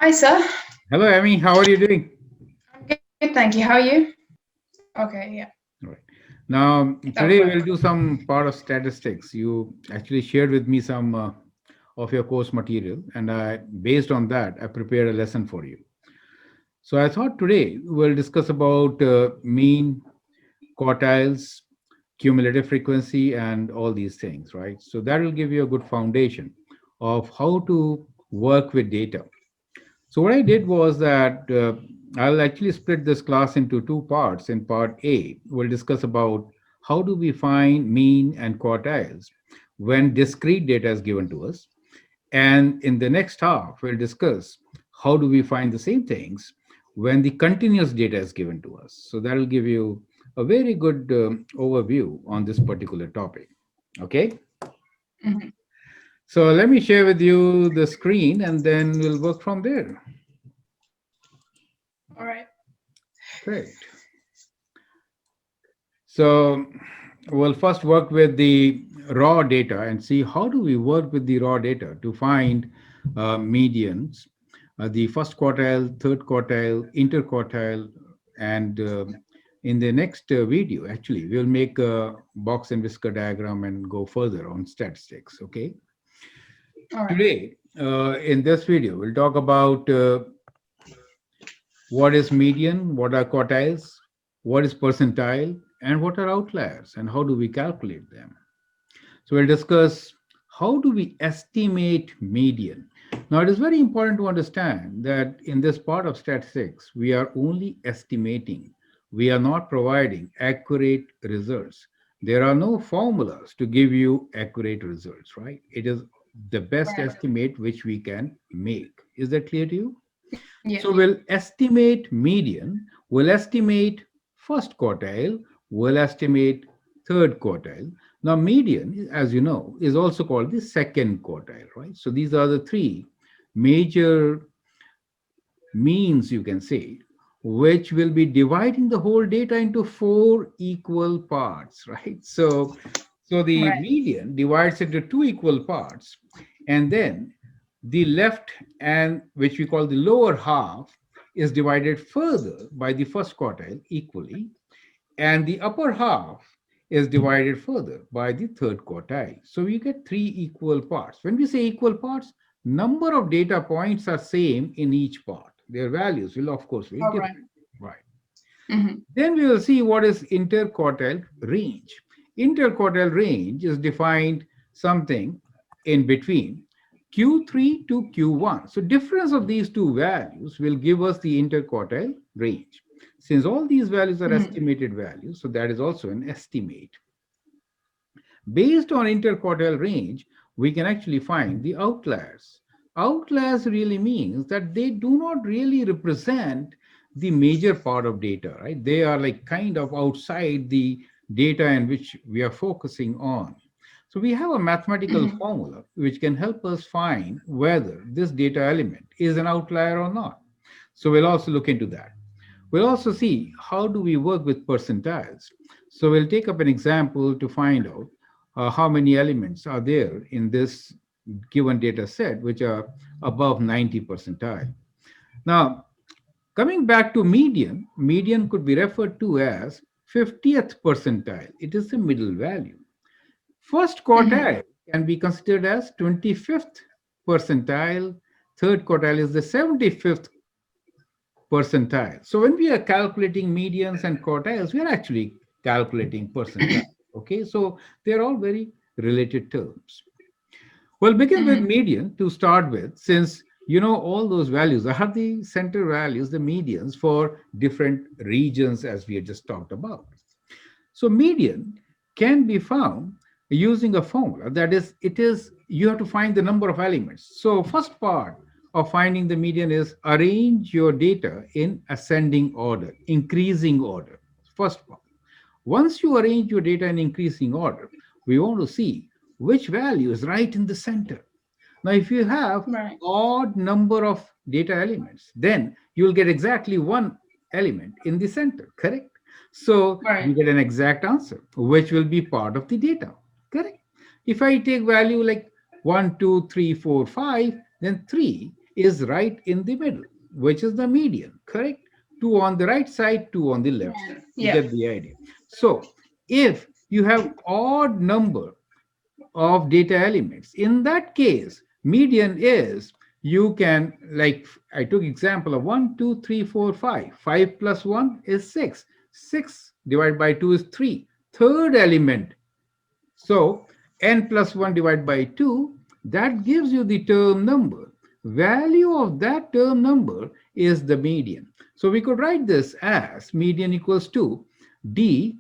Hi, sir. Hello, Amy. How are you doing? I'm good, thank you. How are you? Okay, yeah, All right. Now, that would today work. we'll do some part of statistics. You actually shared with me some of your course material, and based on that, I prepared a lesson for you. So I thought today we'll discuss about mean, quartiles, cumulative frequency, and all these things, right? So that will give you a good foundation of how to work with data. So what I did was that I'll actually split this class into two parts. In part A, we'll discuss about how do we find mean and quartiles when discrete data is given to us. And in the next half, we'll discuss how do we find the same things when the continuous data is given to us. So that'll give you a very good overview on this particular topic. Okay. Hmm. So let me share with you the screen and then we'll work from there. All right. Great. So we'll first work with the raw data and see how do we work with the raw data to find medians, the first quartile, third quartile, interquartile, and in the next video, actually, we'll make a box and whisker diagram and go further on statistics. Okay. All right. Today, in this video, we'll talk about what is median, what are quartiles, what is percentile, and what are outliers, and how do we calculate them. So we'll discuss how do we estimate median. Now it is very important to understand that in this part of statistics, we are only estimating. We are not providing accurate results. There are no formulas to give you accurate results, right? It is the best Right. estimate which we can make. Is that clear to you? Yeah. So we'll estimate median, we'll estimate first quartile, we'll estimate third quartile. Now, median, as you know, is also called the second quartile, right? So these are the three major means, you can say, which will be dividing the whole data into four equal parts, right? So the Right. median divides into two equal parts, and then the left and which we call the lower half is divided further by the first quartile equally, and the upper half is divided further by the third quartile. So we get three equal parts. When we say equal parts, number of data points are same in each part. Their values will of course be All right. different, right? Mm-hmm. Then we will see what is interquartile range. Interquartile range is defined something in between Q3 to Q1. So difference of these two values will give us the interquartile range. Since all these values are Mm-hmm. estimated values, so that is also an estimate. Based on interquartile range, we can actually find the outliers. Outliers really means that they do not really represent the major part of data, right? They are like kind of outside the data in which we are focusing on. So we have a mathematical Mm-hmm. formula which can help us find whether this data element is an outlier or not. So we'll also look into that. We'll also see how do we work with percentiles. So we'll take up an example to find out how many elements are there in this given data set which are above 90 percentile. Now, coming back to median, median could be referred to as 50th percentile. It is the middle value. First Mm-hmm. quartile can be considered as 25th percentile. Third quartile is the 75th percentile. So when we are calculating medians and quartiles, we are actually calculating percentile. Okay, so they're all very related terms. We'll begin with Mm-hmm. median to start with, since you know all those values. I have the center values, the medians for different regions as we had just talked about. So median can be found using a formula. That is, it is you have to find the number of elements. So first part of finding the median is arrange your data in ascending order, increasing order. First part. Once you arrange your data in increasing order, we want to see which value is right in the center. Now, if you have Right. odd number of data elements, then you will get exactly one element in the center, correct? So Right. you get an exact answer, which will be part of the data, correct? If I take value like 1, 2, 3, 4, 5, then 3 is right in the middle, which is the median, correct? Two on the right side, two on the left side. You Yeah. get the idea. So if you have odd number of data elements, in that case, median is, you can, like I took example of 1, 2, 3, 4, 5. 5 plus 1 is 6. 6 divided by 2 is 3. Third element, so n plus 1 divided by 2, that gives you the term number. Value of that term number is the median. So we could write this as median equals to d.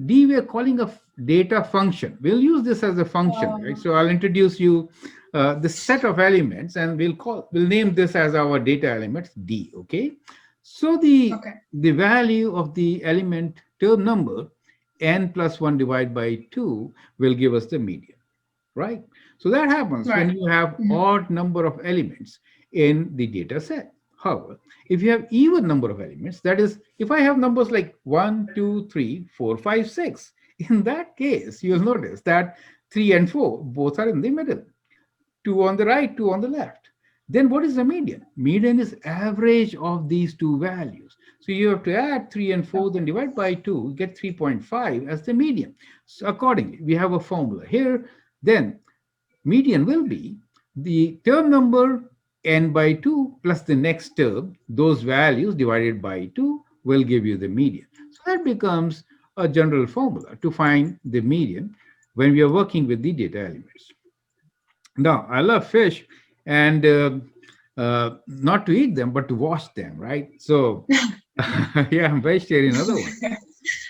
D we are calling a data function. We'll use this as a function, right? Um, So I'll introduce you the set of elements, and we'll name this as our data elements d. Okay. So okay. the value of the element term number n plus 1 divided by 2 will give us the median, right? So that happens when Right. you have Mhm. odd number of elements in the data set. However, if you have even number of elements, that is, if I have numbers like 1, 2, 3, 4, 5, 6, in that case, you'll notice that 3 and 4 both are in the middle, two on the right, two on the left. Then what is the median? Median is average of these two values. So you have to add 3 and 4, then divide by 2, get 3.5 as the median. So accordingly, we have a formula here. Then median will be the term number n by 2 plus the next term, those values divided by 2 will give you the median. So that becomes a general formula to find the median when we are working with the data elements. Now, I love fish, and not to eat them, but to wash them, right? So, yeah, I'm vegetarian otherwise.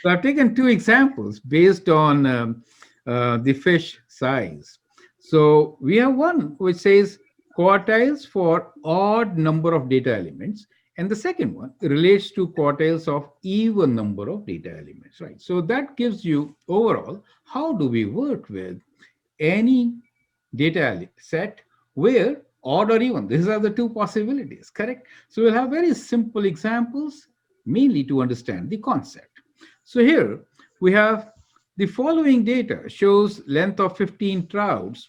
So, I've taken two examples based on the fish size. So, we have one which says quartiles for odd number of data elements, and the second one relates to quartiles of even number of data elements, right? So, that gives you overall how do we work with any data set where odd or even, these are the two possibilities, correct? So we'll have very simple examples mainly to understand the concept. So here we have the following data shows length of 15 trouts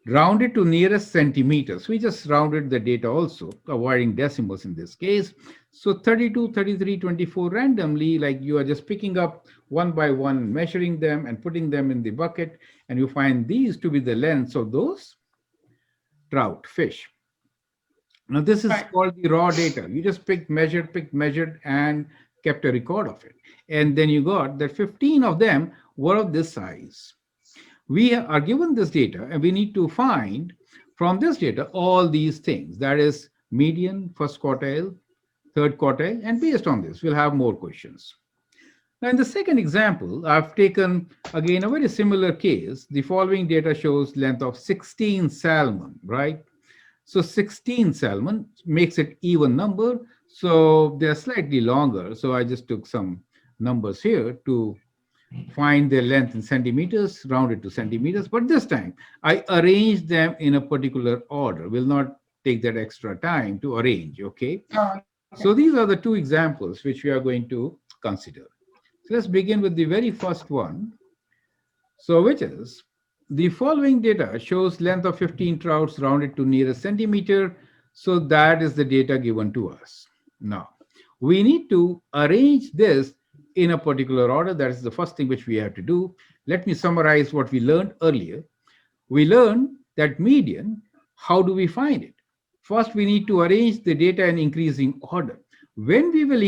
rounded to nearest centimeters. We just rounded the data also, avoiding decimals in this case. So 32, 33, 24 randomly, like you are just picking up one by one, measuring them and putting them in the bucket, and you find these to be the lengths of those trout, fish. Now, this is Right. called the raw data. You just picked, measured, and kept a record of it. And then you got that 15 of them were of this size. We are given this data and we need to find from this data all these things, that is median, first quartile, third quartile, and based on this we'll have more questions. Now in the second example, I've taken again a very similar case. The following data shows length of 16 salmon, right? So 16 salmon makes it even number, so they're slightly longer, so I just took some numbers here to find their length in centimeters, rounded to centimeters. But this time, I arranged them in a particular order. Will not take that extra time to arrange, okay? Oh, okay. So these are the two examples which we are going to consider. So let's begin with the very first one. So which is, the following data shows length of 15 trouts rounded to nearest centimeter. So that is the data given to us. Now, we need to arrange this in a particular order. That is the first thing which we have to do. Let me summarize what we learned earlier. We learned that median, how do we find it? First, we need to arrange the data in increasing order. When we will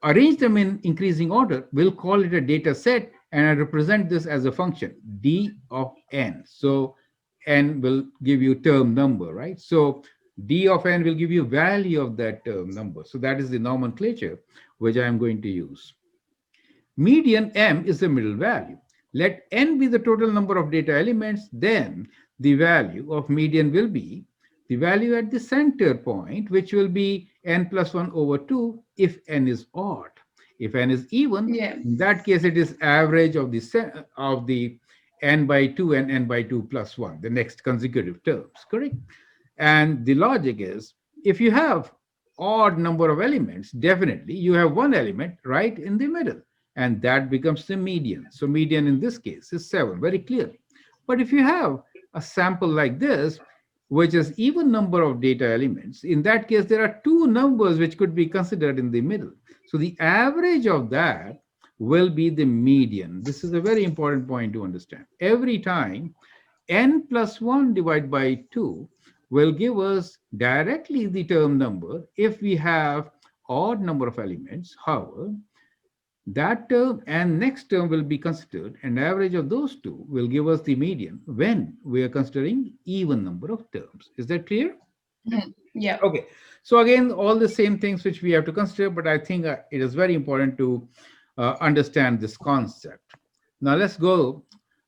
arrange them in increasing order, we'll call it a data set, and I represent this as a function, d of n. So n will give you term number, right? So d of n will give you value of that term number. So that is the nomenclature which I am going to use. Median m is the middle value. Let n be the total number of data elements, then the value of median will be the value at the center point, which will be n plus 1 over 2 if n is odd. If n is even, Yeah. in that case, it is average of the n by 2 and n by 2 plus 1, the next consecutive terms, correct? And the logic is, if you have odd number of elements, definitely you have one element right in the middle, and that becomes the median. So median in this case is 7, very clearly. But if you have a sample like this, which is even number of data elements, in that case, there are two numbers which could be considered in the middle. So the average of that will be the median. This is a very important point to understand. Every time n plus 1 divided by 2 will give us directly the term number if we have odd number of elements. However, that term and next term will be considered, and average of those two will give us the median when we are considering even number of terms. Is that clear? Yeah. Okay. So again, all the same things which we have to consider, but I think it is very important to understand this concept. Now let's go.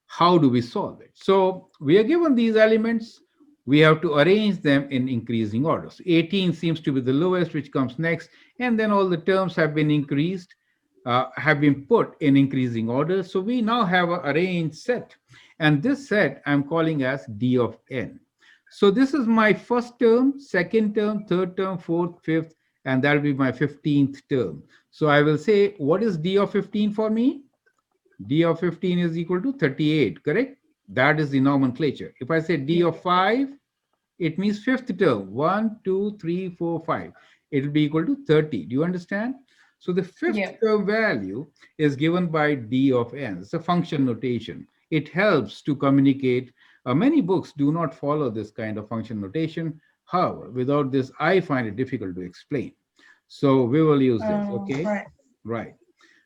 How do we solve it? So we are given these elements. We have to arrange them in increasing order. So 18 seems to be the lowest, which comes next, and then all the terms have been increased, have been put in increasing order. So we now have an arranged set, and this set I'm calling as D of n. So this is my first term, second term, third term, fourth, fifth, and that'll be my 15th term. So I will say, what is D of 15 for me? D of 15 is equal to 38, correct? That is the nomenclature. If I say D of 5, it means fifth term, 1, 2, 3, 4, 5. It will be equal to 30. Do you understand? So the fifth Yeah. term value is given by D of n. It's a function notation. It helps to communicate. Many books do not follow this kind of function notation. However, without this, I find it difficult to explain. So we will use this, Oh, okay? right. Right.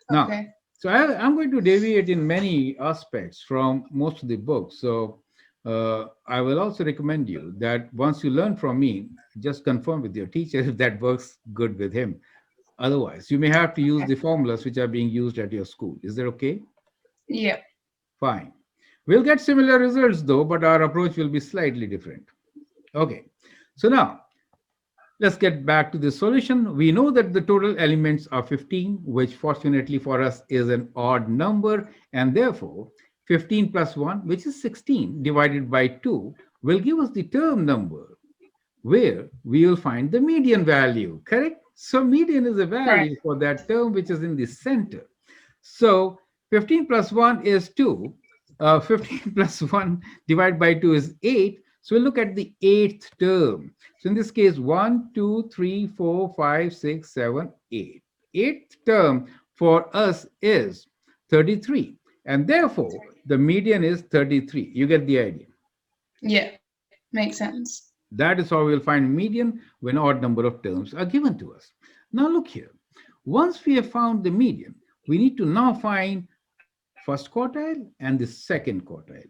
Now, Okay. so I'm going to deviate in many aspects from most of the books. So I will also recommend you that once you learn from me, just confirm with your teacher if that works good with him. Otherwise, you may have to use Okay. the formulas which are being used at your school. Is that okay? Yeah. Fine. We'll get similar results though, but our approach will be slightly different. Okay. So now let's get back to the solution. We know that the total elements are 15, which fortunately for us is an odd number, and therefore 15 plus 1, which is 16, divided by 2, will give us the term number where we will find the median value, correct? So median is a Right. value for that term which is in the center. So 15 plus 1 is 2. 15 plus 1 divided by 2 is 8. So we'll look at the eighth term. So in this case, 1, 2, 3, 4, 5, 6, 7, 8. Eighth term for us is 33. And therefore, the median is 33. You get the idea. Yeah. Makes sense. That is how we'll find median when odd number of terms are given to us. Now look here. Once we have found the median, we need to now find first quartile and the second quartile.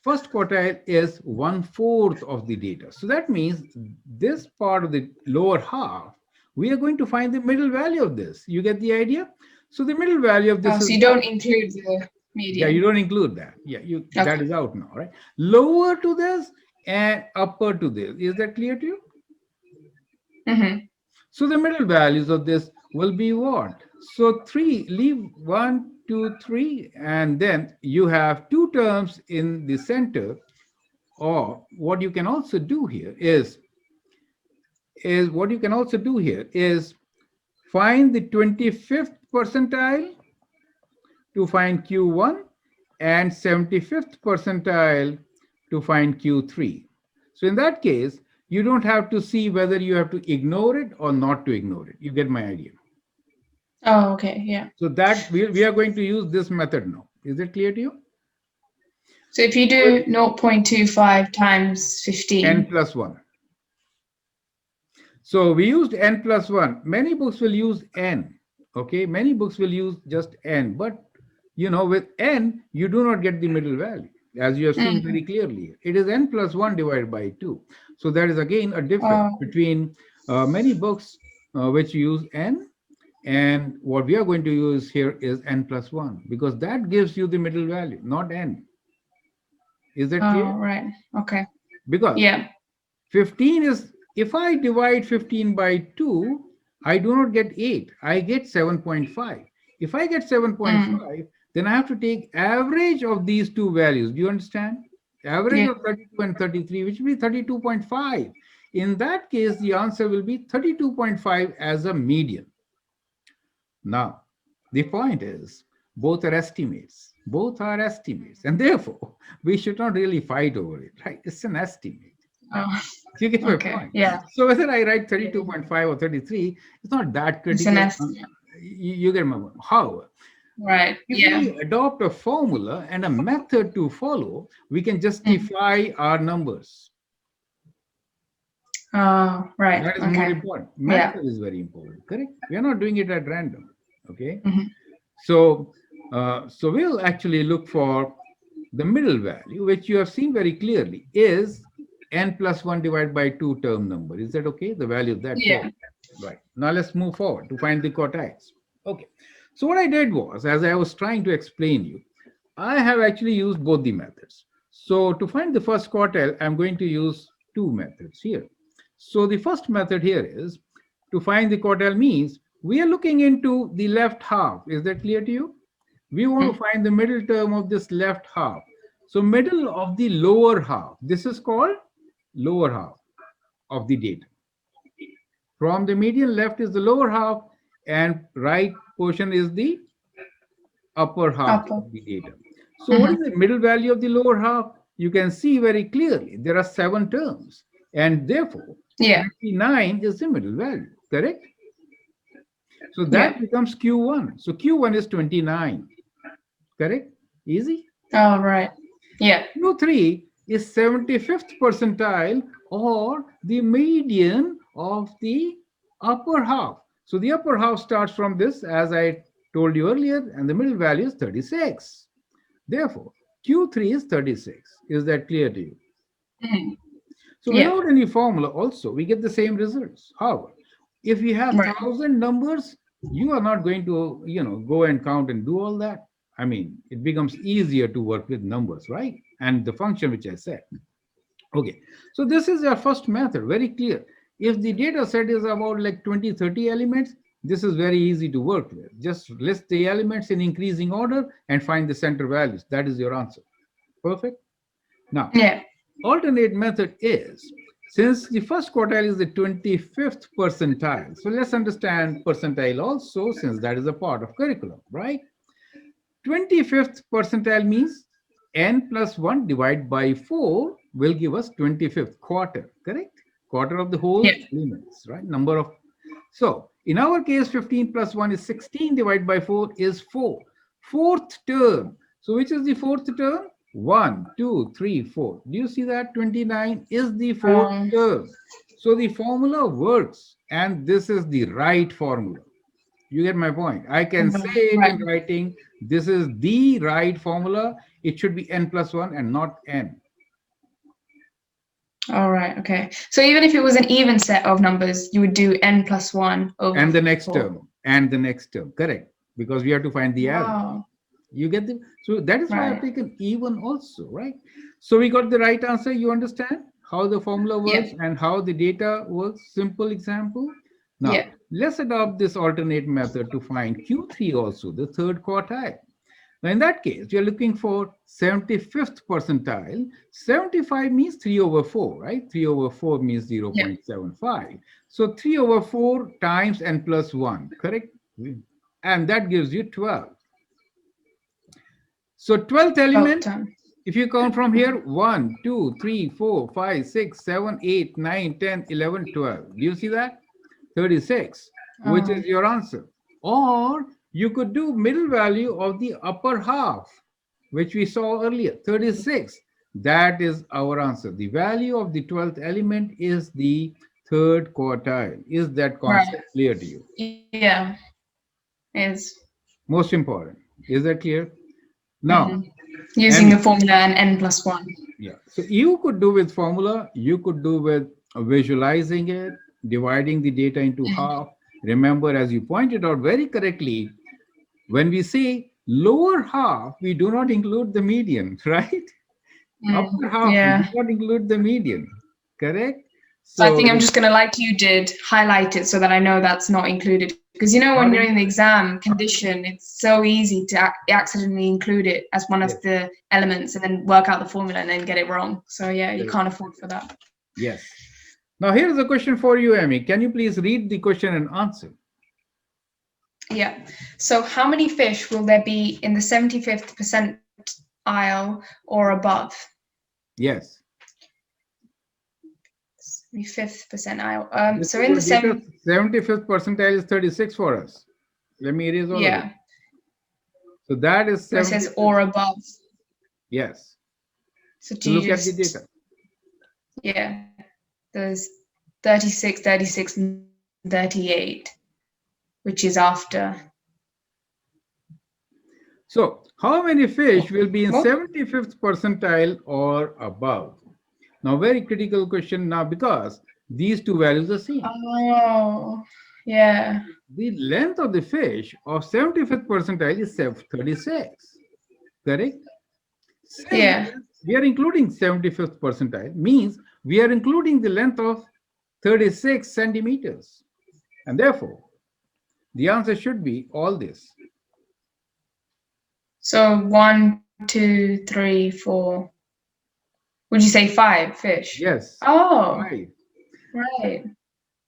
First quartile is 1/4 of the data. So that means this part of the lower half, we are going to find the middle value of this. You get the idea? So the middle value of Oh, this so is you what? don't include the Yeah, you median. don't include that. Yeah, you that Okay. is out now, right? Lower to this and upper to this. Is that clear to you? Mm-hmm. So the middle values of this will be what? So 3, leave 1, 2, 3, and then you have two terms in the center. Or what you can also do here is what you can also do here is find the 25th percentile to find Q1 and 75th percentile to find Q3. So in that case, you don't have to see whether you have to ignore it or not to ignore it. You get my idea. Oh, okay. Yeah. So that we are going to use this method now. Is it clear to you? So if you With do 0.25 times n 15. plus 1. So we used n plus 1. Many books will use n. Okay, many books will use just n. But with n, you do not get the middle value, as you have seen Mm. very clearly. It is n plus 1 divided by 2. So that is again a difference Oh, between many books which use n, and what we are going to use here is n plus 1, because that gives you the middle value, not n. Is that clear? oh, right. Okay. Because Yeah. 15 is, if I divide 15 by 2, I do not get 8, I get 7.5. If I get Mm. 7.5, then I have to take average of these two values. Do you understand? Average Yeah. of 32 and 33, which will be 32.5. In that case, the answer will be 32.5 as a median. Now, the point is, both are estimates. Both are estimates. And therefore, we should not really fight over it, right? It's an estimate. Oh, You get my okay. point. Yeah. So whether I write Yeah. 32.5 or 33, it's not that It's an critical. estimate. You get my point. However, Right. if Yeah. we adopt a formula and a method to follow, we can Mm. justify our numbers. Oh, right. That is more Okay. important. Yeah. Method is very important, correct? We are not doing it at random. Okay. Hmm. So, so we'll actually look for the middle value, which you have seen very clearly is n plus 1 divided by 2 term number. Is that okay? The value of that term. Yeah. Right. Now let's move forward to find the quartiles. Okay. So what I did was, as I was trying to explain you, I have actually used both the methods. So to find the first quartile, I'm going to use two methods here. So the first method here is to find the quartile means we are looking into the left half. Is that clear to you? We want to Mm. find the middle term of this left half. So middle of the lower half. This is called lower half of the data. From the median left is the lower half and right portion is the upper half Upper. of the data. So what Hmm. is the middle value of the lower half? You can see very clearly there are 7 terms and therefore Yeah. 29 is the middle value, correct? So Yeah. that becomes Q1. So Q1 is 29, correct? Easy. Oh, right. Yeah. Q3 is 75th percentile or the median of the upper half. So the upper half starts from this, as I told you earlier, and the middle value is 36. Therefore, Q3 is 36. Is that clear to you? Mm. So Yeah. without any formula also, we get the same results. However, if you have Right. 1,000 numbers, you are not going to, go and count and do all that. I mean, it becomes easier to work with numbers, right? And the function which I said. Okay, so this is our first method, very clear. If the data set is about like 20, 30 elements, this is very easy to work with. Just list the elements in increasing order and find the center values. That is your answer. Perfect. Now, Yeah. alternate method is, since the first quartile is the 25th percentile, so let's understand percentile also, since that is a part of curriculum, right? 25th percentile means n plus 1 divided by 4 will give us 25th quarter, correct? Quarter of the whole Yeah. elements, right? Number of. So in our case, 15 plus 1 is 16 divided by 4 is 4. Fourth term. So which is the fourth term? 1, 2, 3, 4. Do you see that? 29 is the fourth Um, term. So the formula works, and this is the right formula. You get my point. I can say it right. in writing. This is the right formula. It should be n plus 1 and not n. All right. Okay. So even if it was an even set of numbers, you would do n plus 1 over And the next 4. term. And the next term. Correct. Because we have to find the average. Wow. You get the. So that is why I've Right. taken even also, right? So we got the right answer. You understand how the formula Yeah. works and how the data works. Simple example. Now, Yeah. let's adopt this alternate method to find Q3 also, the third quartile. Now, in that case, we are looking for 75th percentile. 75 means 3 over 4, right? 3 over 4 means Yeah. 0.75. So 3 over 4 times n plus 1, correct? And that gives you 12. So 12th 12 element, times. if you count from here, 1, 2, 3, 4, 5, 6, 7, 8, 9, 10, 11, 12. Do you see that? 36, which is your answer. Or you could do middle value of the upper half, which we saw earlier, 36. That is our answer. The value of the 12th element is the third quartile. Is that Right. concept clear to you? Yeah. Is. Most important. Is that clear? Mhm. Now, Using the Amy, formula and n plus 1. yeah. So you could do with formula, you could do with visualizing it, dividing the data into half. Remember, as you pointed out very correctly, when we say lower half, we do not include the median, right? Mm. Upper half, we do Yeah. not include the median, correct? So I So think I'm just going to, like you did, highlight it so that I know that's not included. Because when not you're in the included. exam condition, it's so easy to accidentally include it as one of Yes, the elements and then work out the formula and then get it wrong. So yeah, you correct. can't afford for that. Yes. Now here's a question for you, Amy. Can you please read the question and answer? Yeah. So how many fish will there be in the 75th percentile or above? Yes. 75th percentile. This So is in your the data. 75th percentile is 36 for us. Let me erase all of it. yeah, So that is so it says 75th. or above. Yes. So So do you look at the just, data. yeah, there's 36, 36, and 38, which is after. So how many fish will be in What? 75th percentile or above? Now, very critical question now because these two values are same. Oh, yeah, The length of the fish of 75th percentile is 36, correct? Since yeah. we are including 75th percentile, means we are including the length of 36 centimeters. And therefore, the answer should be all this. So 1, 2, 3, 4. Would you say 5 fish? Yes, Oh, 5. right.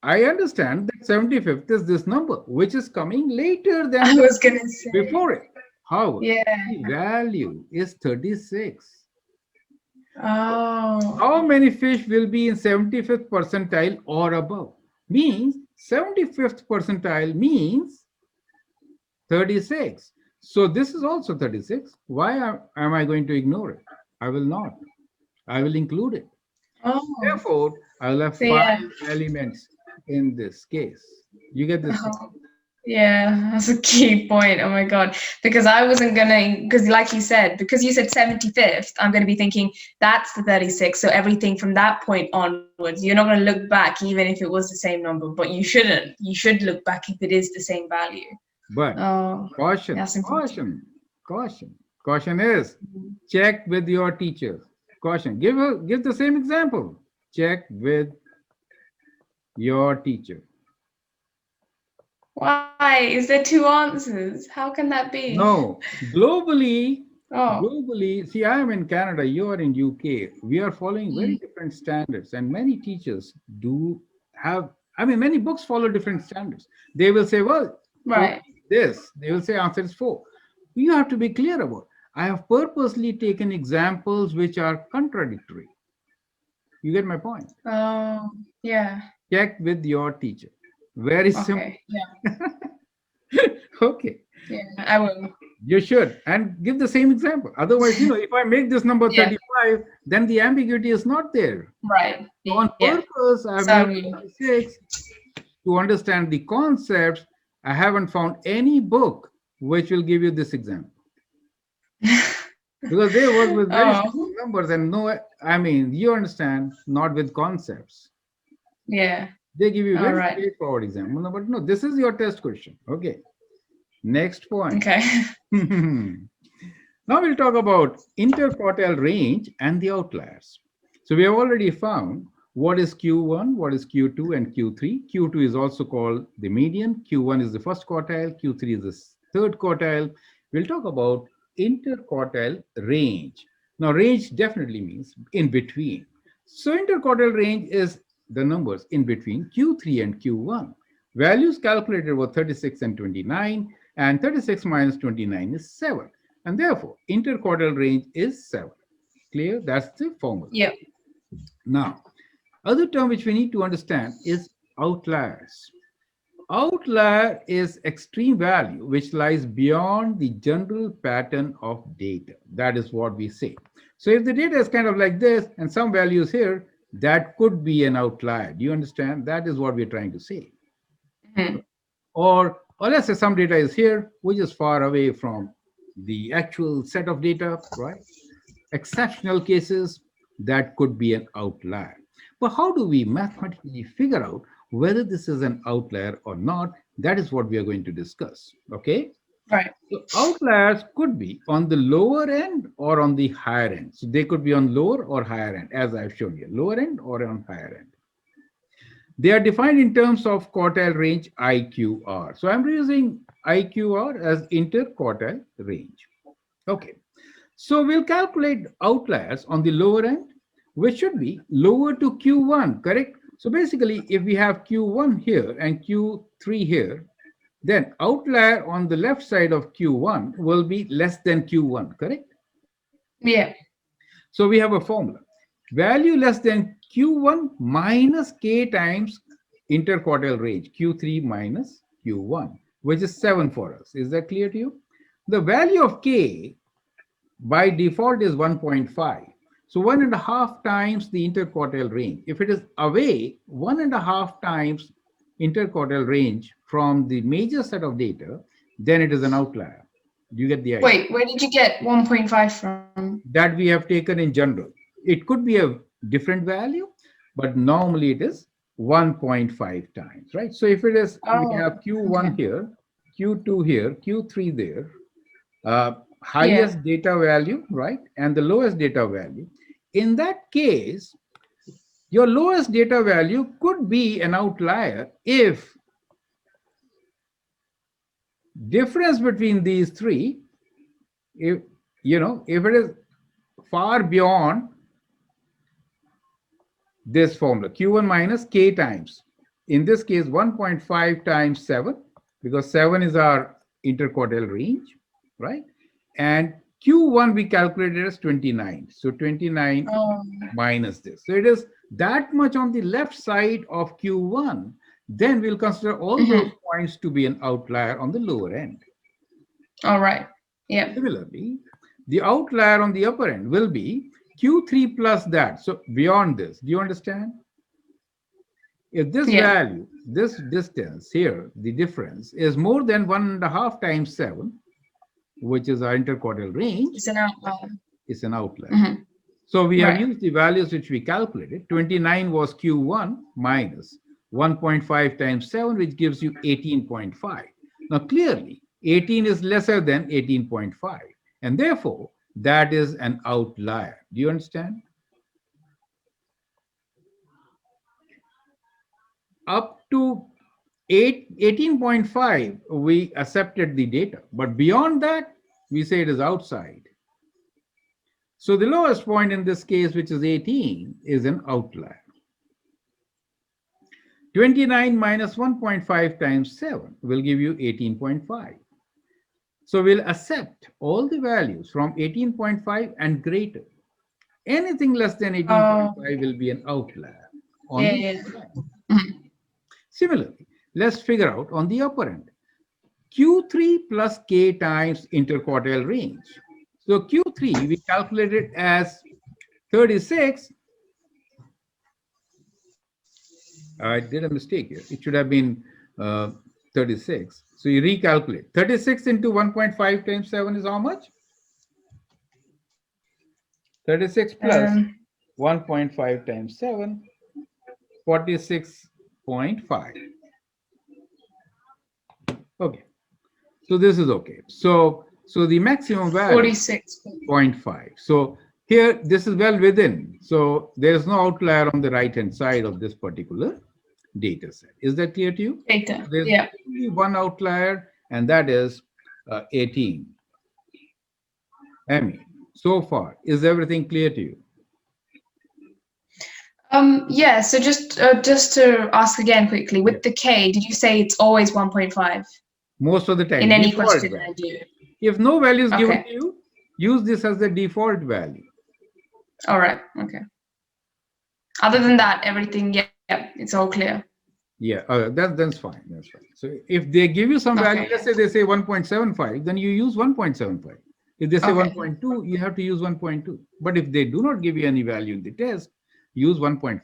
I understand that 75th is this number, which is coming later than I the was gonna say, before it. However, yeah. the value is 36. Oh, How many fish will be in 75th percentile or above? Means 75th percentile means 36. So this is also 36. Why am I going to ignore it? I will not. I will include it. oh. Therefore, I will have So five yeah. elements in this case. You get this point? Oh, yeah, that's a key point. Oh my God. Because I wasn't gonna, because like you said, because you said 75th, I'm gonna be thinking that's the 36. So everything from that point onwards, you're not gonna look back even if it was the same number, but you shouldn't. You should look back if it is the same value. But Oh, caution, that's important. caution, caution. Caution is check with your teacher. Caution. Give the same example. Check with your teacher. Why? Is there two answers? How can that be? No, globally, Oh, globally. See, I am in Canada. You are in UK. We are following very mm, different standards, and many teachers do have. I mean, many books follow different standards. They will say, "Well, for right. this," they will say answer is 4. You have to be clear about. I have purposely taken examples which are contradictory. You get my point. Oh, yeah. Check with your teacher. Very simple. Okay. Yeah. Okay. Yeah. I will. You should. And give the same example. Otherwise, if I make this number Yeah. 35, then the ambiguity is not there. Right. So on Yeah. purpose, I've So I made will. 36 to understand the concepts. I haven't found any book which will give you this example. Because they work with very Oh, simple numbers and no, I mean, you understand, not with concepts. yeah. They give you All very right. straightforward example. No, but no, this is your test question. Okay. Next point. Okay. Now we'll talk about interquartile range and the outliers. So we have already found what is Q1, what is Q2, and Q3. Q2 is also called the median. Q1 is the first quartile. Q3 is the third quartile. We'll talk about interquartile range. Now, range definitely means in between. So interquartile range is the numbers in between Q3 and Q1. Values calculated were 36 and 29, and 36 minus 29 is 7. And therefore, interquartile range is 7. Clear? That's the formula. Yep. Now, other term which we need to understand is outliers. Outlier is extreme value which lies beyond the general pattern of data. That is what we say. So if the data is kind of like this and some values here, that could be an outlier. Do you understand? That is what we're trying to say. Mhm. Or let's say some data is here, which is far away from the actual set of data, right? Exceptional cases, that could be an outlier. But how do we mathematically figure out whether this is an outlier or not? That is what we are going to discuss. Okay. Right. So outliers could be on the lower end or on the higher end. So they could be on lower or higher end, as I've shown you, lower end or on higher end. They are defined in terms of quartile range IQR. So I'm using IQR as interquartile range. Okay. So we'll calculate outliers on the lower end, which should be lower to Q1, correct? So basically, if we have Q1 here and Q3 here, then outlier on the left side of Q1 will be less than Q1, correct? Yeah. So we have a formula. value less than Q1 minus K times interquartile range, Q3 minus Q1, which is 7 for us. Is that clear to you? The value of K by default is 1.5. So 1.5 times the interquartile range. If it is away 1.5 times interquartile range from the major set of data, then it is an outlier. Do you get the idea? Wait, where did you get 1.5 from? That we have taken in general. It could be a different value, but normally it is 1.5 times, right? So if it is, we have Q1 here, Q2 here, Q3 there, highest data value, right? And the lowest data value. In that case, your lowest data value could be an outlier if difference between these three, if if it is far beyond this formula, Q1 minus K times, in this case 1.5 times 7, because 7 is our interquartile range, right? And Q1 we calculated as 29. So 29 minus this. So it is that much on the left side of Q1. Then we'll consider all those points to be an outlier on the lower end. All right. Yeah. Similarly, the outlier on the upper end will be Q3 plus that. So beyond this, do you understand? If this value, this distance here, the difference is more than 1.5 times 7, which is our interquartile range, it's an outlier. It's an outlier. So we have used the values which we calculated. 29 was Q1 minus 1.5 times 7, which gives you 18.5. Now clearly, 18 is lesser than 18.5. And therefore, that is an outlier. Do you understand? Up to 18.5, we accepted the data. But beyond that, we say it is outside. So the lowest point in this case, which is 18, is an outlier. 29 minus 1.5 times 7 will give you 18.5. So we'll accept all the values from 18.5 and greater. Anything less than 18.5 will be an outlier. Similarly, let's figure out on the upper end. Q3 plus K times interquartile range. So Q3 we calculated as 36. I did a mistake here. It should have been 36. So you recalculate. 36 into 1.5 times 7 is how much? 36 plus 1.5 times 7, 46.5. Okay. So this is okay. So the maximum value 46.5. So here, this is well within. So there is no outlier on the right-hand side of this particular data set. Is that clear to you? There's only one outlier, and that is 18. Emmy, so far, is everything clear to you? Yeah, so just to ask again quickly, with the K, did you say it's always 1.5? Most of the time. In any question I do. If no value is given to you, use this as the default value. All right, okay. Other than that, everything, it's all clear. Yeah, that's fine. That's fine. So if they give you some value, let's say they say 1.75, then you use 1.75. If they say 1.2, you have to use 1.2. But if they do not give you any value in the test, use 1.5.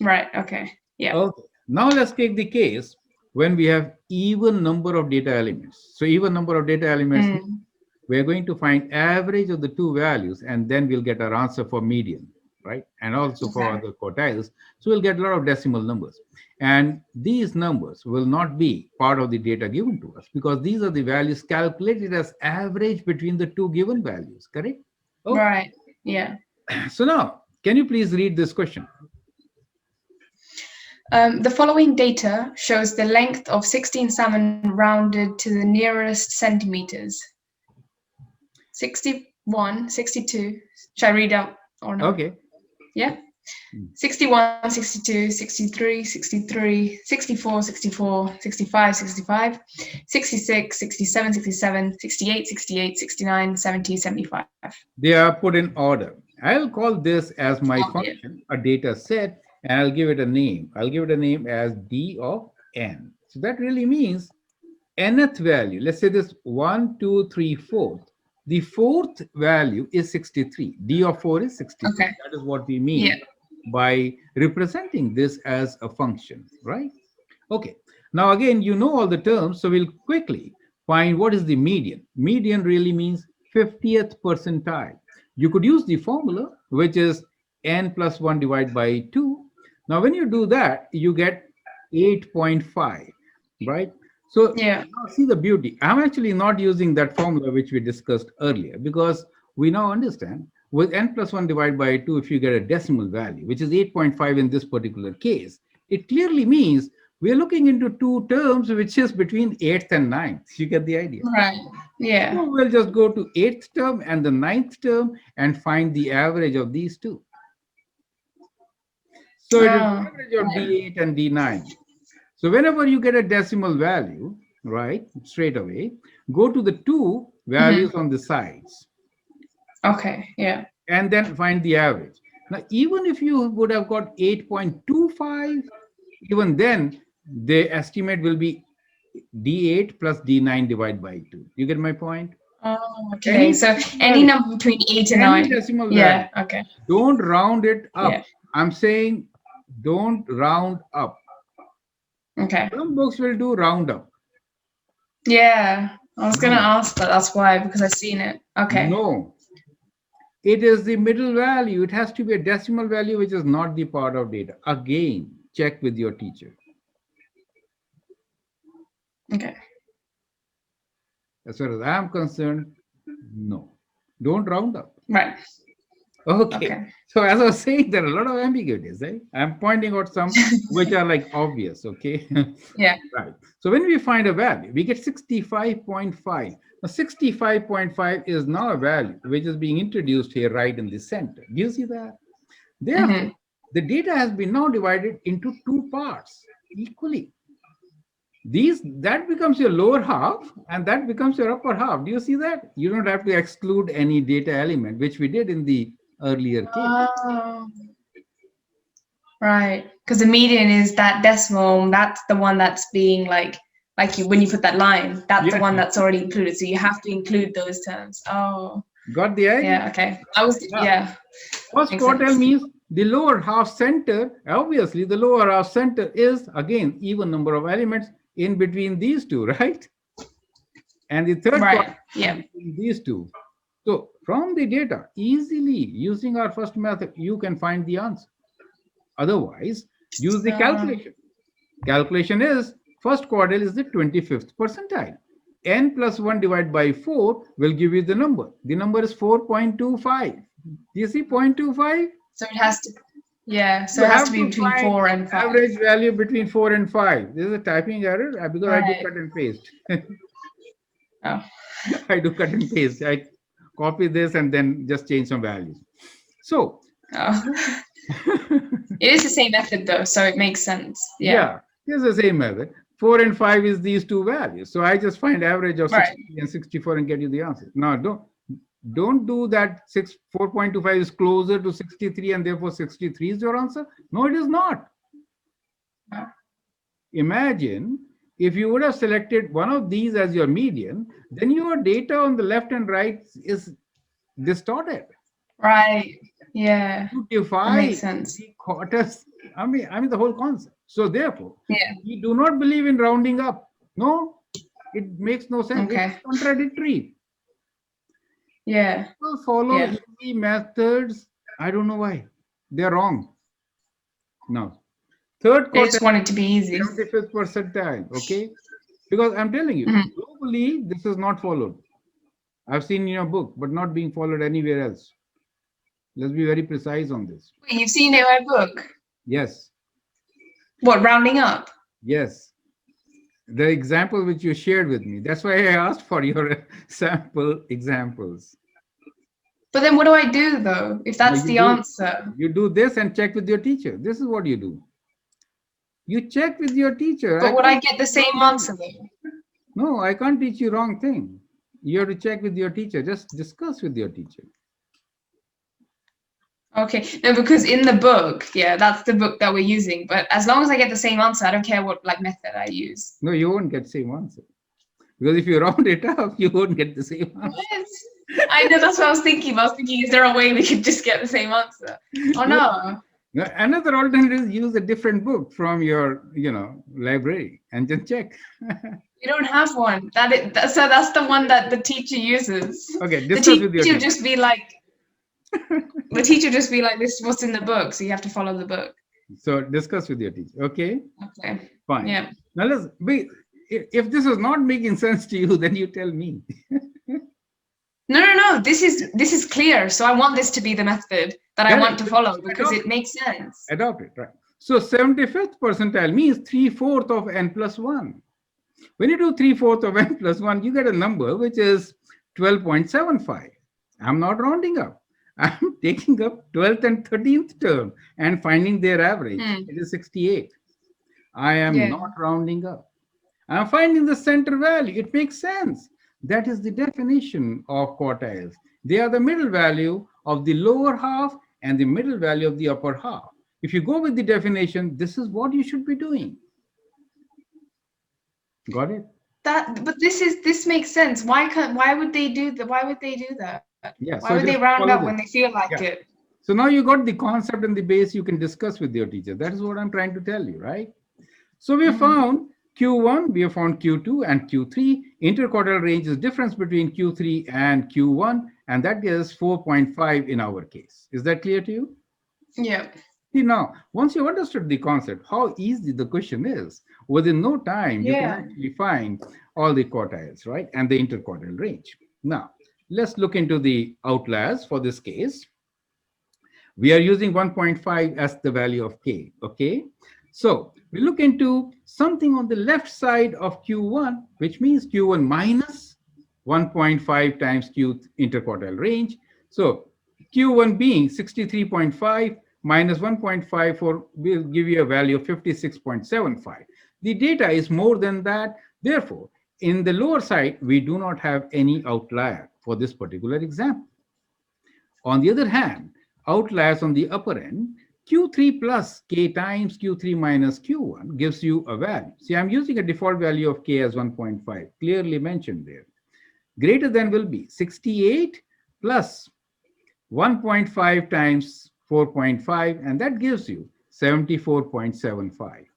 Right, okay. Yeah. Okay. Now let's take the case when we have even number of data elements. So even number of data elements, we're going to find average of the two values, and then we'll get our answer for median, right? And also for the quartiles. So we'll get a lot of decimal numbers. And these numbers will not be part of the data given to us because these are the values calculated as average between the two given values, correct? Okay. Right, yeah. So now, can you please read this question? The following data shows the length of 16 salmon rounded to the nearest centimeters. 61, 62. Should I read out or not? Okay. Yeah. 61, 62, 63, 63, 64, 64, 65, 65, 66, 67, 67, 68, 68, 69, 70, 75. They are put in order. I'll call this as my Oh, yeah. function, a data set, and I'll give it a name. I'll give it a name as d of n. So that really means nth value. Let's say this 1, 2, 3, 4th. The fourth value is 63. D of 4 is 63. Okay. That is what we Yeah. mean by representing this as a function, right? Okay. Now, again, you know all the terms, so we'll quickly find what is the median. Median really means 50th percentile. You could use the formula, which is n plus 1 divided by 2. Now, when you do that, you get 8.5, right? So Yeah. now see the beauty. I'm actually not using that formula which we discussed earlier because we now understand with n plus 1 divided by 2, if you get a decimal value, which is 8.5 in this particular case, it clearly means we're looking into two terms which is between 8th and ninth. You get the idea. Right. Yeah. So we'll just go to 8th term and the ninth term and find the average of these two. So it is the Oh. average of Yeah. D8 and D9. So whenever you get a decimal value, right, straight away, go to the two values Mm-hmm. on the sides Okay. Yeah. and then find the average. Now, even if you would have got 8.25, even then the estimate will be D8 plus D9 divided by 2. You get my point? Oh, okay. Any So decimal any value, number between 8 and any 9. decimal value, Yeah. Okay. don't round it Yeah. up. I'm saying don't round up. Okay. Some books will do round up. Yeah. I was gonna No, ask, but that's why because I've seen it. Okay. no. It is the middle value. It has to be a decimal value which is not the part of data. Again, check with your teacher. Okay. As far as I'm concerned, no. Don't round up. Right. Okay. Okay. So as I was saying, there are a lot of ambiguities, right? I'm pointing out some which are like obvious, okay? Yeah. Right. So when we find a value, we get 65.5. Now 65.5 is now a value which is being introduced here right in the center. Do you see that? Mm-hmm. Therefore, the data has been now divided into two parts equally. These that becomes your lower half and that becomes your upper half. Do you see that? You don't have to exclude any data element, which we did in the earlier case. Oh, right. Because the median is that decimal. That's the one that's being like you when you put that line. That's the Yeah, one that's already included. So you have to include those terms. Oh, got the idea? yeah. Okay. I was Now, yeah. first Makes quartile sense. means the lower half center. Obviously, the lower half center is again even number of elements in between these two, right? And the third Right. quartile is Yeah. between these two. So from the data, easily using our first method, you can find the answer. Otherwise, use the Uh, calculation. Calculation is first quartile is the 25th percentile. N plus 1 divided by 4 will give you the number. The number is 4.25. Do you see 0.25? so it has to. Yeah. So You it has to have be to between find 4 and 5. average value between 4 and 5. This is a typing error because I do Right. cut and paste. Oh. I do cut and paste. I copy this and then just change some values. So, Oh. It is the same method though, so it makes sense. Yeah. yeah, it's the same method. 4 and 5 is these two values. So I just find average of Right. 63 and 64 and get you the answer. Now don't do that 4.25 is closer to 63 and therefore 63 is your answer. No, it is not. Oh. Imagine if you would have selected one of these as your median, then your data on the left and right is distorted. Right. Yeah. You That makes defy sense. the quarters. I mean the whole concept. So therefore, Yeah. we do not believe in rounding up. No, it makes no sense. It is Okay. contradictory. Yeah. People follow Yeah. easy methods. I don't know why. They're wrong. Now, third They quartile, just want it to be easy. 75th percentile. Okay, because I'm telling you, Mhm. globally this is not followed. I've seen in your book, but not being followed anywhere else. Let's be very precise on this. Wait, you've seen it in my book? Yes, What, rounding up? yes. The example which you shared with me. That's why I asked for your sample examples. But then what do I do though, if Now that's the answer? you do this and check with your teacher. This is what you do. You check with your teacher. But I would I can't get the teach you same wrong answer thing. though? No, I can't teach you wrong thing. You have to check with your teacher. Just discuss with your teacher. Okay, no, because in the book, yeah, that's the book that we're using. But as long as I get the same answer, I don't care what like method I use. No, you won't get same answer. Because if you round it up, you won't get the same answer. What? I know that's what I was thinking. I was thinking, is there a way we could just get the same answer? Oh No. no. Now, another alternative is use a different book from your, library and just check. We don't have one. So that's the one that the teacher uses. Okay, The discuss with your teacher teacher. just be like, this is what's in the book, so you have to follow the book. So discuss with your teacher. Okay, Okay. fine. Yeah. Now let's be. If this is not making sense to you, then you tell me. No. This is clear. So I want this to be the method that I want to follow because it makes sense. Adopt it, right? So 75th percentile means 3/4 of n plus 1. When you do 3/4 of n plus 1, you get a number which is 12.75. I'm not rounding up. I'm taking up 12th and 13th term and finding their average. It is 68. I am not rounding up. I'm finding the center value. It makes sense. That is the definition of quartiles. They are the middle value of the lower half and the middle value of the upper half. If you go with the definition, this is what you should be doing. Got it? But this makes sense. Why would they do that? Why would they do that? Yeah, why would they round up when they feel like it? So now you got the concept and the base you can discuss with your teacher. That is what I'm trying to tell you, right? So we found Q1, we have found Q2 and Q3. Interquartile range is difference between Q3 and Q1, and that is 4.5 in our case. Is that clear to you? Yeah. See, now, once you understood the concept, how easy the question is, within no time, you can actually find all the quartiles, right? And the interquartile range. Now, let's look into the outliers for this case. We are using 1.5 as the value of K, okay? So we look into something on the left side of Q1, which means Q1 minus 1.5 times Q interquartile range. So Q1 being 63.5 minus 1.54 will give you a value of 56.75. The data is more than that. Therefore, in the lower side, we do not have any outlier for this particular example. On the other hand, outliers on the upper end, Q3 plus K times Q3 minus Q1 gives you a value. See, I'm using a default value of K as 1.5, clearly mentioned there. Greater than will be 68 plus 1.5 times 4.5, and that gives you 74.75.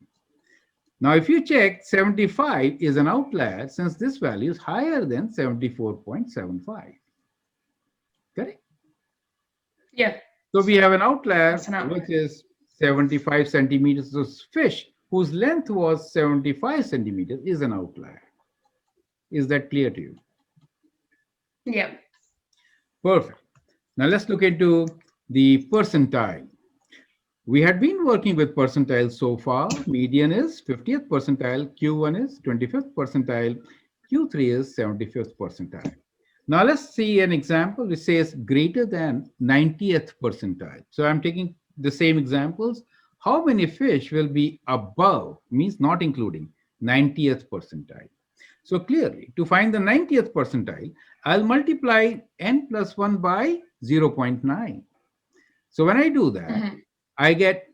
Now, if you check, 75 is an outlier since this value is higher than 74.75. Correct? Yeah. So we have an outlier, which is 75 centimeters. So fish whose length was 75 centimeters is an outlier. Is that clear to you? Yeah. Perfect. Now let's look into the percentile. We had been working with percentiles so far. Median is 50th percentile, Q1 is 25th percentile, Q3 is 75th percentile. Now let's see an example which says greater than 90th percentile. So I'm taking the same examples. How many fish will be above, means not including, 90th percentile? So clearly, to find the 90th percentile, I'll multiply n plus 1 by 0.9. So when I do that, I get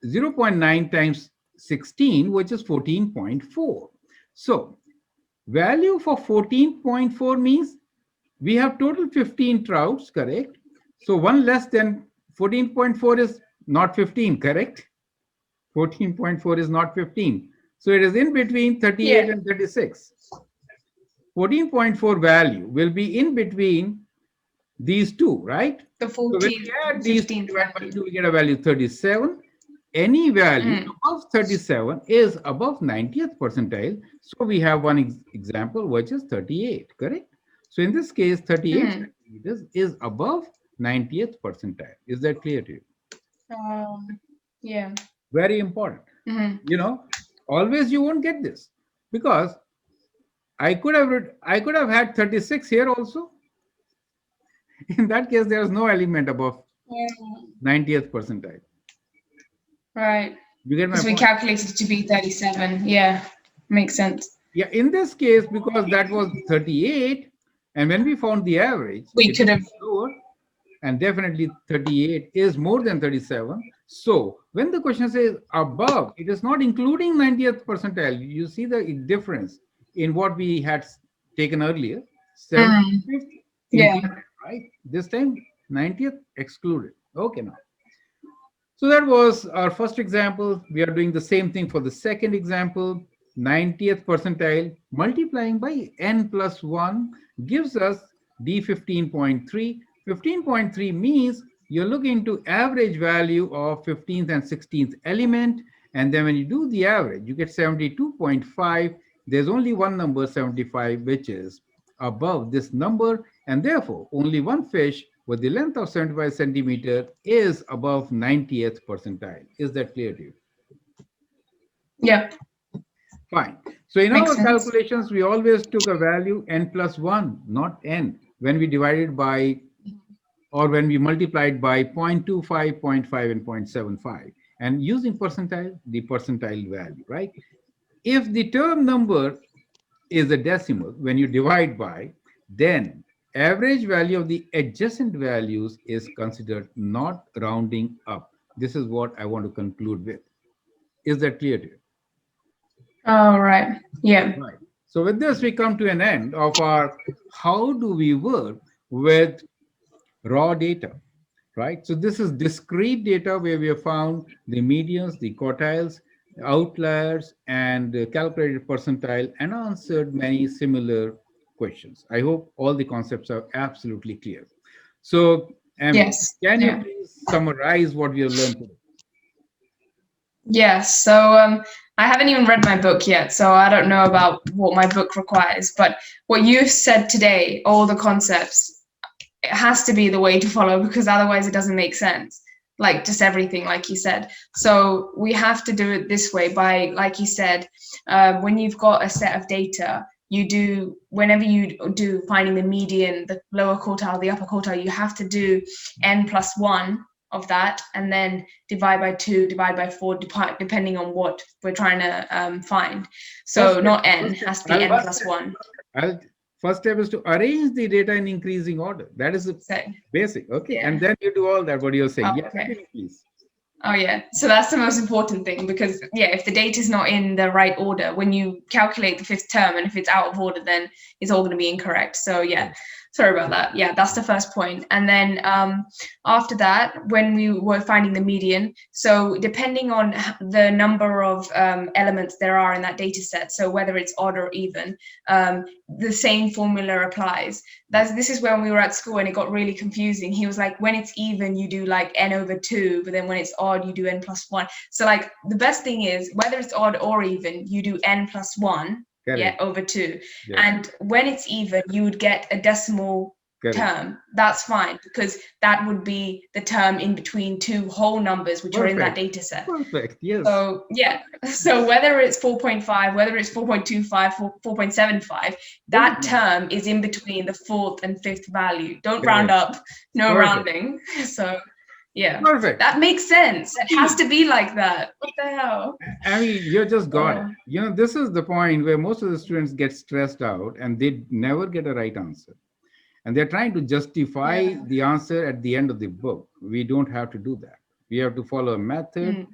0.9 times 16, which is 14.4. So value for 14.4 means we have total 15 trouts, correct? So one less than 14.4 is not 15, correct? 14.4 is not 15. So it is in between 38 and 36. 14.4 value will be in between these two, right? The 14, so when we add these two, we get a value 37. Any value above 37 is above 90th percentile. So we have one example, which is 38, correct? So in this case, 38 centimeters is above 90th percentile. Is that clear to you? Yeah. Very important. You know, always you won't get this because I could have had 36 here also. In that case, there is no element above 90th percentile. Right. You get my point? We calculated it to be 37. Yeah, makes sense. Yeah, in this case, because that was 38, and when we found the average, we could have lower, and definitely 38 is more than 37. So when the question says above, it is not including 90th percentile. You see the difference in what we had taken earlier. Mm. 75th Yeah. included, right? This time 90th excluded. Okay, now. So that was our first example. We are doing the same thing for the second example. 90th percentile multiplying by n plus 1 gives us D 15.3. 15.3 means you're looking to average value of 15th and 16th element. And then when you do the average, you get 72.5. There's only one number, 75, which is above this number, and therefore only one fish with the length of 75 centimeter is above 90th percentile. Is that clear to you? Yeah. Fine. So in Makes our sense. calculations, we always took a value n plus 1, not n, when we divided by or when we multiplied by 0.25, 0.5, and 0.75. And using percentile, the percentile value, right? If the term number is a decimal, when you divide by, then average value of the adjacent values is considered, not rounding up. This is what I want to conclude with. Is that clear to you? All right. Yeah. Right. So with this, we come to an end of our how do we work with raw data, right? So this is discrete data where we have found the medians, the quartiles, outliers, and calculated percentile and answered many similar questions. I hope all the concepts are absolutely clear. So, Amy, Yes. can you Yeah. please summarize what we have learned today? Yes. So I haven't even read my book yet, so I don't know about what my book requires. But what you've said today, all the concepts, it has to be the way to follow because otherwise it doesn't make sense. Like just everything, like you said. So we have to do it this way by, like you said, when you've got a set of data, you do, whenever you do finding the median, the lower quartile, the upper quartile, you have to do n plus 1 of that and then divide by 2, divide by 4, depending on what we're trying to find. So not n, it has to be n plus 1. I'll, first step is to arrange the data in increasing order. That is the So, basic. Okay. yeah. And then you do all that, what you're saying. Yeah, Okay. continue, please. Oh yeah, so that's the most important thing because yeah, if the data is not in the right order, when you calculate the fifth term and if it's out of order, then it's all going to be incorrect. So yeah, sorry about that. Yeah, that's the first point. And then after that, when we were finding the median, so depending on the number of elements there are in that data set, so whether it's odd or even, the same formula applies. This is when we were at school and it got really confusing. He was like, when it's even, you do like n over 2, but then when it's odd, you do n plus 1. So like the best thing is whether it's odd or even, you do n plus 1, yeah, over 2. Yes. And when it's even, you would get a decimal term. That's fine because that would be the term in between two whole numbers which are in that data set. Perfect. Yes. So yeah, so whether it's 4.5, whether it's 4.25, 4.75, that term is in between the fourth and fifth value. Don't round up, no rounding. So yeah, perfect. That makes sense. It has to be like that. What the hell? I mean, you just got it. You know, this is the point where most of the students get stressed out and they never get a right answer. And they're trying to justify the answer at the end of the book. We don't have to do that. We have to follow a method,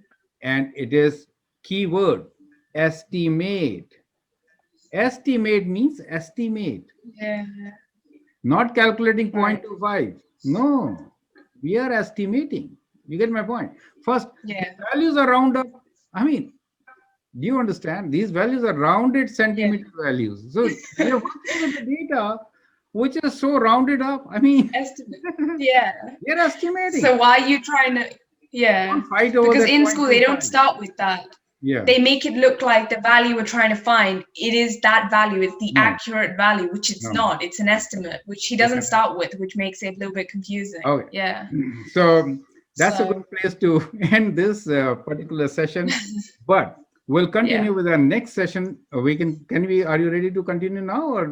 and it is keyword estimate. Estimate means estimate. Yeah. Not calculating 0.25. No, we are estimating. You get my point? First, values are round up. I mean, do you understand? These values are rounded centimeter values. So we are working with the data which is so rounded up. I mean, estimate. Yeah. You're estimating. So why are you trying to? Yeah. Because in school they don't start with that. Yeah. They make it look like the value we're trying to find, it is that value, it's the accurate value, which it's not. It's an estimate, which he doesn't start with, which makes it a little bit confusing. Okay. Yeah. So that's a good place to end this particular session. But we'll continue with our next session. Are you ready to continue now or?